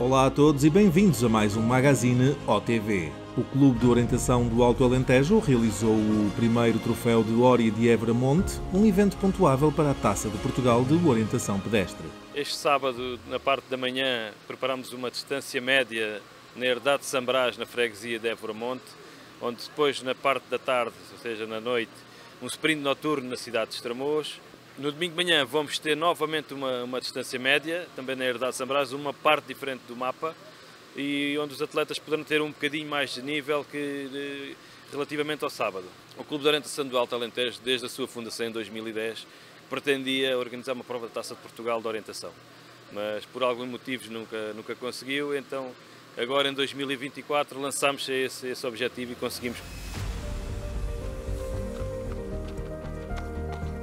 Olá a todos e bem-vindos a mais um Magazine OTV. O Clube de Orientação do Alto Alentejo realizou o primeiro troféu de Ória de Évora Monte, um evento pontuável para a Taça de Portugal de Orientação Pedestre. Este sábado, na parte da manhã, preparamos uma distância média na Herdade de Sambrás, na freguesia de Évora Monte, onde depois, na parte da tarde, ou seja, na noite, um sprint noturno na cidade de Estremoz. No domingo de manhã vamos ter novamente uma distância média, também na Herdade de Sambrás, uma parte diferente do mapa, e onde os atletas poderão ter um bocadinho mais de nível relativamente ao sábado. O Clube de Orientação do Alto Alentejo, desde a sua fundação em 2010, pretendia organizar uma prova da Taça de Portugal de orientação, mas por alguns motivos nunca conseguiu, então agora em 2024 lançámos esse objetivo e conseguimos.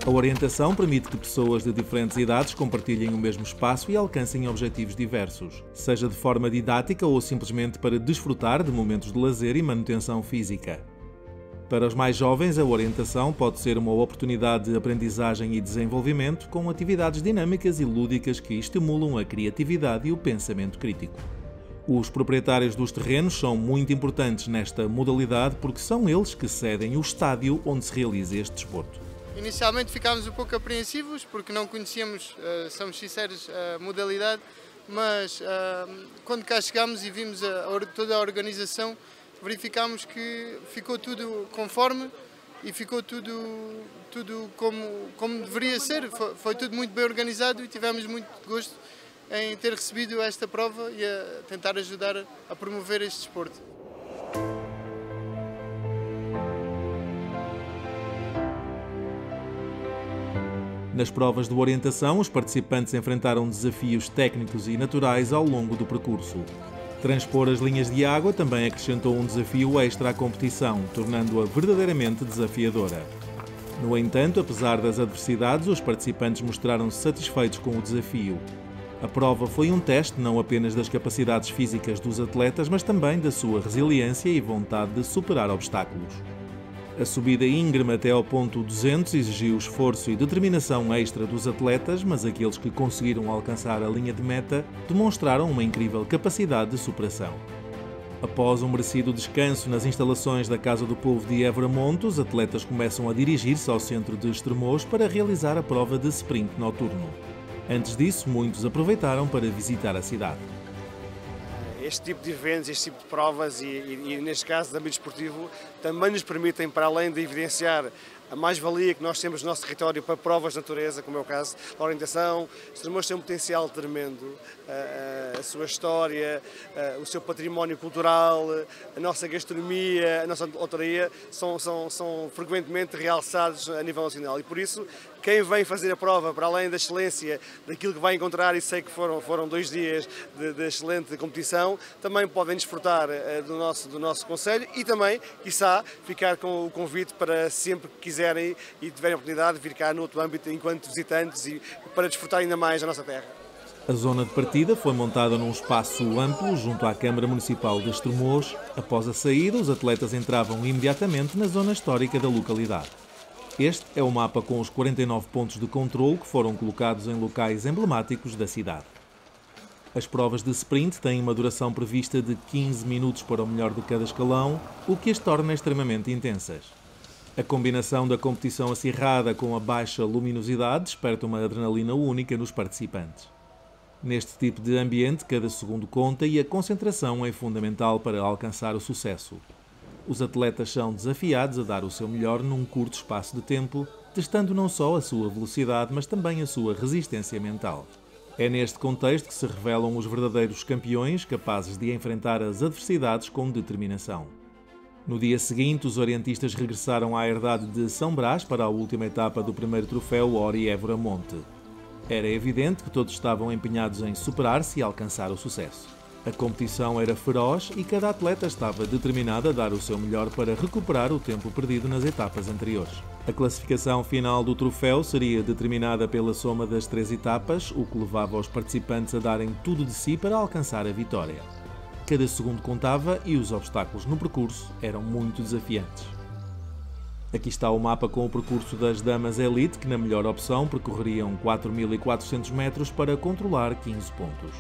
A orientação permite que pessoas de diferentes idades compartilhem o mesmo espaço e alcancem objetivos diversos, seja de forma didática ou simplesmente para desfrutar de momentos de lazer e manutenção física. Para os mais jovens, a orientação pode ser uma oportunidade de aprendizagem e desenvolvimento com atividades dinâmicas e lúdicas que estimulam a criatividade e o pensamento crítico. Os proprietários dos terrenos são muito importantes nesta modalidade porque são eles que cedem o estádio onde se realiza este desporto. Inicialmente ficámos um pouco apreensivos porque não conhecíamos, somos sinceros, a modalidade, mas quando cá chegámos e vimos toda a organização, verificámos que ficou tudo conforme e ficou tudo como deveria ser. Foi tudo muito bem organizado e tivemos muito gosto em ter recebido esta prova e a tentar ajudar a promover este desporto. Nas provas de orientação, os participantes enfrentaram desafios técnicos e naturais ao longo do percurso. Transpor as linhas de água também acrescentou um desafio extra à competição, tornando-a verdadeiramente desafiadora. No entanto, apesar das adversidades, os participantes mostraram-se satisfeitos com o desafio. A prova foi um teste não apenas das capacidades físicas dos atletas, mas também da sua resiliência e vontade de superar obstáculos. A subida íngreme até ao ponto 200 exigiu esforço e determinação extra dos atletas, mas aqueles que conseguiram alcançar a linha de meta demonstraram uma incrível capacidade de superação. Após um merecido descanso nas instalações da Casa do Povo de Évora Monte, os atletas começam a dirigir-se ao centro de Estremoz para realizar a prova de sprint noturno. Antes disso, muitos aproveitaram para visitar a cidade. Este tipo de eventos, este tipo de provas e neste caso de âmbito esportivo, também nos permitem, para além de evidenciar a mais-valia que nós temos no nosso território para provas de natureza, como é o caso da orientação. Estremoz tem um potencial tremendo, a sua história, o seu património cultural, a nossa gastronomia, a nossa hotelaria são frequentemente realçados a nível nacional e por isso quem vem fazer a prova, para além da excelência daquilo que vai encontrar, e sei que foram 2 dias de excelente competição, também podem desfrutar do nosso concelho e também, quiçá, ficar com o convite para sempre que quiserem e tiverem a oportunidade de vir cá no outro âmbito enquanto visitantes e para desfrutar ainda mais da nossa terra. A zona de partida foi montada num espaço amplo junto à Câmara Municipal de Estremoz. Após a saída, os atletas entravam imediatamente na zona histórica da localidade. Este é o mapa com os 49 pontos de controle que foram colocados em locais emblemáticos da cidade. As provas de sprint têm uma duração prevista de 15 minutos para o melhor de cada escalão, o que as torna extremamente intensas. A combinação da competição acirrada com a baixa luminosidade desperta uma adrenalina única nos participantes. Neste tipo de ambiente, cada segundo conta e a concentração é fundamental para alcançar o sucesso. Os atletas são desafiados a dar o seu melhor num curto espaço de tempo, testando não só a sua velocidade, mas também a sua resistência mental. É neste contexto que se revelam os verdadeiros campeões, capazes de enfrentar as adversidades com determinação. No dia seguinte, os orientistas regressaram à herdade de São Brás para a última etapa do primeiro troféu Ória Évora Monte. Era evidente que todos estavam empenhados em superar-se e alcançar o sucesso. A competição era feroz e cada atleta estava determinado a dar o seu melhor para recuperar o tempo perdido nas etapas anteriores. A classificação final do troféu seria determinada pela soma das 3 etapas, o que levava os participantes a darem tudo de si para alcançar a vitória. Cada segundo contava e os obstáculos no percurso eram muito desafiantes. Aqui está o mapa com o percurso das Damas Elite, que na melhor opção percorreriam 4.400 metros para controlar 15 pontos.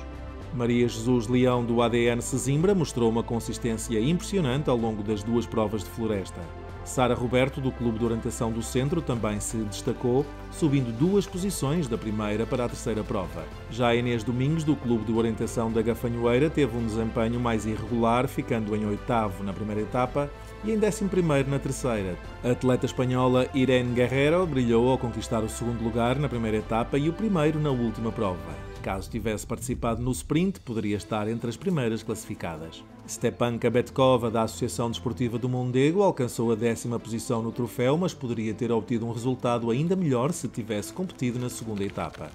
Maria Jesus Leão, do ADN Sesimbra, mostrou uma consistência impressionante ao longo das duas provas de floresta. Sara Roberto, do Clube de Orientação do Centro, também se destacou, subindo 2 posições da primeira para a terceira prova. Já a Inês Domingos, do Clube de Orientação da Gafanhoeira, teve um desempenho mais irregular, ficando em 8º na primeira etapa e em 11º na terceira. A atleta espanhola Irene Guerrero brilhou ao conquistar o 2º lugar na primeira etapa e o 1º na última prova. Caso tivesse participado no sprint, poderia estar entre as primeiras classificadas. Stepanka Betkova, da Associação Desportiva do Mondego, alcançou a 10ª posição no troféu, mas poderia ter obtido um resultado ainda melhor se tivesse competido na segunda etapa.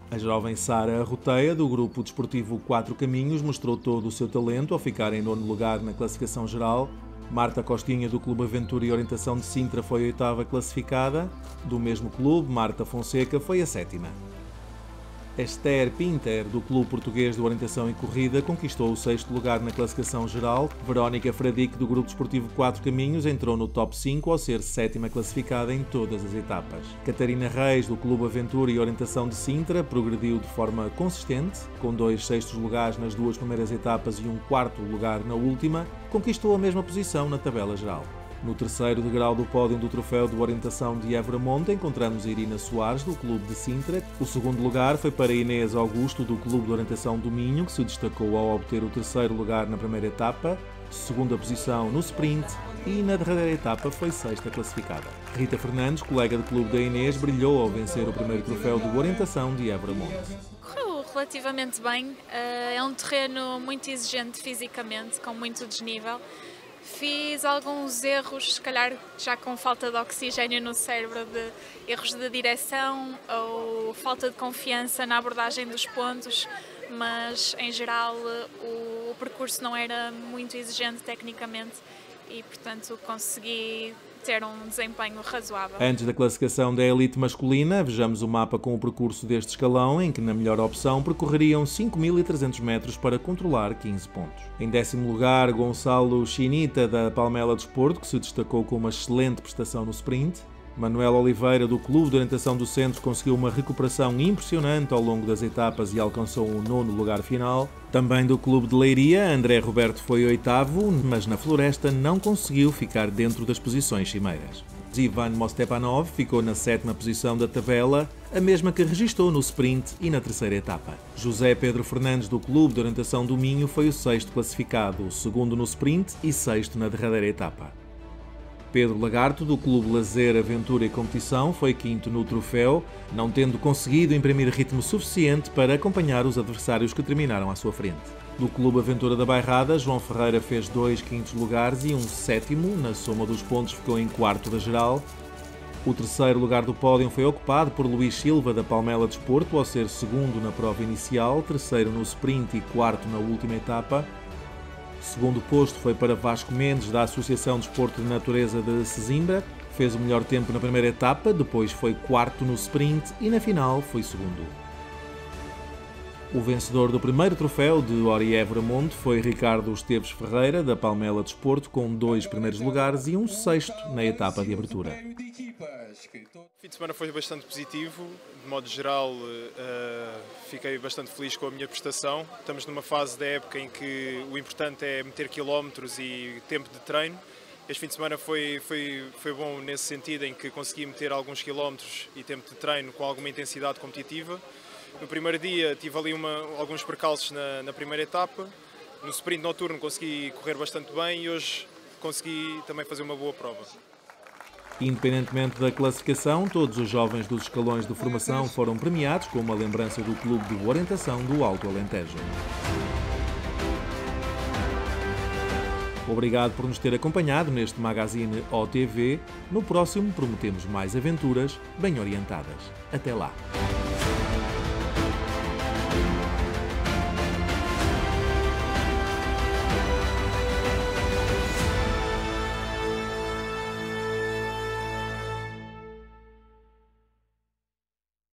A jovem Sara Arroteia, do grupo desportivo 4 Caminhos, mostrou todo o seu talento ao ficar em 9º lugar na classificação geral. Marta Costinha, do Clube Aventura e Orientação de Sintra, foi a 8ª classificada. Do mesmo clube, Marta Fonseca foi a 7ª. Esther Pinter, do Clube Português de Orientação e Corrida, conquistou o 6º lugar na classificação geral. Verónica Fradique, do Grupo Desportivo 4 Caminhos, entrou no top 5 ao ser 7ª classificada em todas as etapas. Catarina Reis, do Clube Aventura e Orientação de Sintra, progrediu de forma consistente, com 2 6º lugares nas 2 primeiras etapas e um 4º lugar na última, conquistou a mesma posição na tabela geral. No 3º degrau do pódio do Troféu de Orientação de Évora-Monte, encontramos Irina Soares, do Clube de Sintra. O 2º lugar foi para Inês Augusto, do Clube de Orientação do Minho, que se destacou ao obter o 3º lugar na primeira etapa, 2ª posição no sprint e na derradeira etapa foi 6ª classificada. Rita Fernandes, colega de clube da Inês, brilhou ao vencer o primeiro Troféu de Orientação de Évora-Monte. Correu relativamente bem, é um terreno muito exigente fisicamente, com muito desnível. Fiz alguns erros, se calhar já com falta de oxigênio no cérebro, de erros de direção ou falta de confiança na abordagem dos pontos, mas em geral o percurso não era muito exigente tecnicamente e, portanto, consegui ter um desempenho razoável. Antes da classificação da elite masculina, vejamos o mapa com o percurso deste escalão, em que na melhor opção percorreriam 5.300 metros para controlar 15 pontos. Em 10º lugar, Gonçalo Chinita, da Palmela Desporto, que se destacou com uma excelente prestação no sprint. Manuel Oliveira, do Clube de Orientação do Centro, conseguiu uma recuperação impressionante ao longo das etapas e alcançou o 9º lugar final. Também do Clube de Leiria, André Roberto foi 8º, mas na floresta não conseguiu ficar dentro das posições cimeiras. Ivan Mostepanov ficou na 7ª posição da tabela, a mesma que registou no sprint e na terceira etapa. José Pedro Fernandes, do Clube de Orientação do Minho, foi o 6º classificado, o 2º no sprint e 6º na derradeira etapa. Pedro Lagarto, do Clube Lazer, Aventura e Competição, foi 5º no troféu, não tendo conseguido imprimir ritmo suficiente para acompanhar os adversários que terminaram à sua frente. Do Clube Aventura da Bairrada, João Ferreira fez 2 5º lugares e um 7º, na soma dos pontos ficou em 4º da geral. O 3º lugar do pódio foi ocupado por Luís Silva, da Palmela Desporto, ao ser 2º na prova inicial, 3º no sprint e 4º na última etapa. Segundo posto foi para Vasco Mendes, da Associação Desporto de Natureza de Sesimbra. Fez o melhor tempo na primeira etapa, depois foi 4º no sprint e na final foi 2º. O vencedor do primeiro troféu de Ori Évora-Monte foi Ricardo Esteves Ferreira, da Palmela Desporto, com 2 primeiros lugares e um 6º na etapa de abertura. O fim de semana foi bastante positivo, de modo geral fiquei bastante feliz com a minha prestação. Estamos numa fase da época em que o importante é meter quilómetros e tempo de treino. Este fim de semana foi bom nesse sentido, em que consegui meter alguns quilómetros e tempo de treino com alguma intensidade competitiva. No primeiro dia tive ali alguns percalços na primeira etapa. No sprint noturno consegui correr bastante bem e hoje consegui também fazer uma boa prova. Independentemente da classificação, todos os jovens dos escalões de formação foram premiados com uma lembrança do Clube de Orientação do Alto Alentejo. Obrigado por nos ter acompanhado neste magazine OTV. No próximo prometemos mais aventuras bem orientadas. Até lá!